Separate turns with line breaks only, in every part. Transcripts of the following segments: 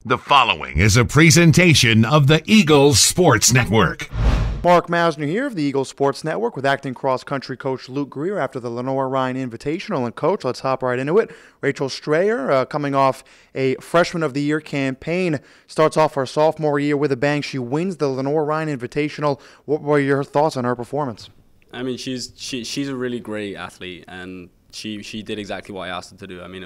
The following is a presentation of the Eagles Sports Network.
Mark Mausner here of the Eagles Sports Network with acting cross-country coach Luke Greer after the Lenoir-Rhyne Invitational. And coach, let's hop right into it. Rachel Strayer, coming off a Freshman of the Year campaign, starts off her sophomore year with a bang. She wins the Lenoir-Rhyne Invitational. What were your thoughts on her performance?
I mean, she's a really great athlete, and she did exactly what I asked her to do. I mean,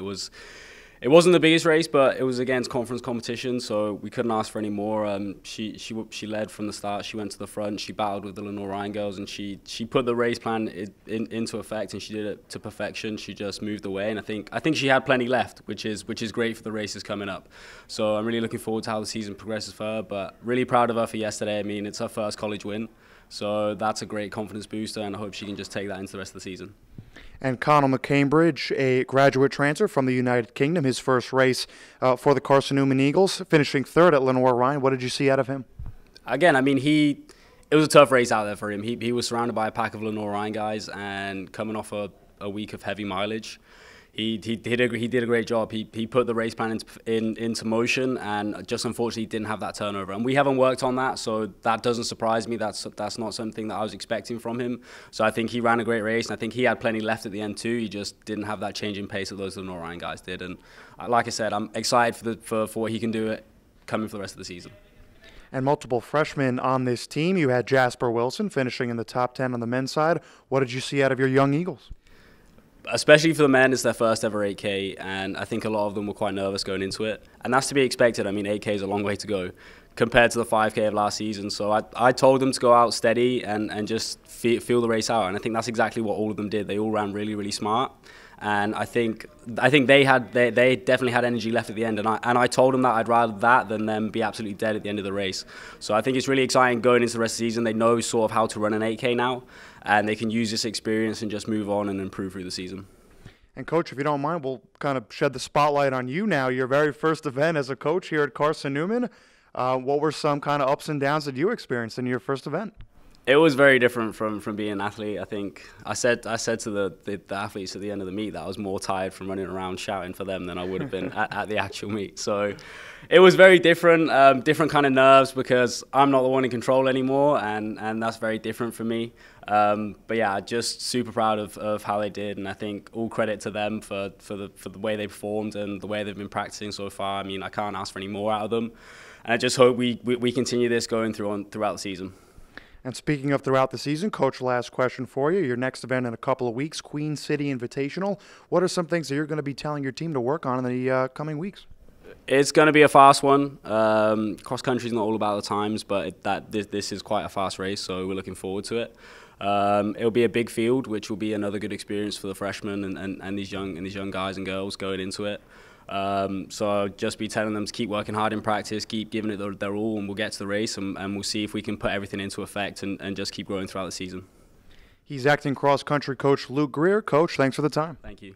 it wasn't the biggest race, but it was against conference competition, so we couldn't ask for any more. She led from the start. She went to the front. She battled with the Lenoir-Rhyne girls, and she put the race plan into effect, and she did it to perfection. She just moved away, and I think she had plenty left, which is great for the races coming up. So I'm really looking forward to how the season progresses for her, but really proud of her for yesterday. I mean, it's her first college win, so that's a great confidence booster, and I hope she can just take that into the rest of the season.
And Conal McCambridge, a graduate transfer from the United Kingdom, his first race for the Carson-Newman Eagles, finishing third at Lenoir-Rhyne. What did you see out of him?
Again, I mean, it was a tough race out there for him. He was surrounded by a pack of Lenoir-Rhyne guys, and coming off a week of heavy mileage, he did a great job. He put the race plan into motion, and just unfortunately didn't have that turnover. And we haven't worked on that, so that doesn't surprise me. That's not something that I was expecting from him. So I think he ran a great race, and I think he had plenty left at the end too. He just didn't have that change in pace that those Lenoir-Rhyne guys did. And like I said, I'm excited for what he can do coming for the rest of the season.
And multiple freshmen on this team. You had Jasper Wilson finishing in the top 10 on the men's side. What did you see out of your young Eagles?
Especially for the men, it's their first ever 8K, and I think a lot of them were quite nervous going into it. And that's to be expected. I mean, 8K is a long way to go compared to the 5K of last season. So I told them to go out steady and just feel the race out. And I think that's exactly what all of them did. They all ran really, really smart. And I think they definitely had energy left at the end. And I told them that I'd rather that than them be absolutely dead at the end of the race. So I think it's really exciting going into the rest of the season. They know sort of how to run an 8K now, and they can use this experience and just move on and improve through the season.
And Coach, if you don't mind, we'll kind of shed the spotlight on you now. Your very first event as a coach here at Carson-Newman. What were some kind of ups and downs that you experienced in your first event?
It was very different from being an athlete. I think I said to the athletes at the end of the meet that I was more tired from running around shouting for them than I would have been at the actual meet. So it was very different, different kind of nerves because I'm not the one in control anymore, and that's very different for me. But yeah, just super proud of how they did, and I think all credit to them for the way they performed and the way they've been practicing so far. I mean, I can't ask for any more out of them, and I just hope we continue this going throughout the season.
And speaking of throughout the season, Coach, last question for you. Your next event in a couple of weeks, Queen City Invitational. What are some things that you're going to be telling your team to work on in the coming weeks?
It's going to be a fast one. Cross country is not all about the times, but this is quite a fast race, so we're looking forward to it. It'll be a big field, which will be another good experience for the freshmen and these young guys and girls going into it. So I'll just be telling them to keep working hard in practice, keep giving it their all, and we'll get to the race, and we'll see if we can put everything into effect and just keep growing throughout the season.
He's acting cross-country coach Luke Greer. Coach, thanks for the time.
Thank you.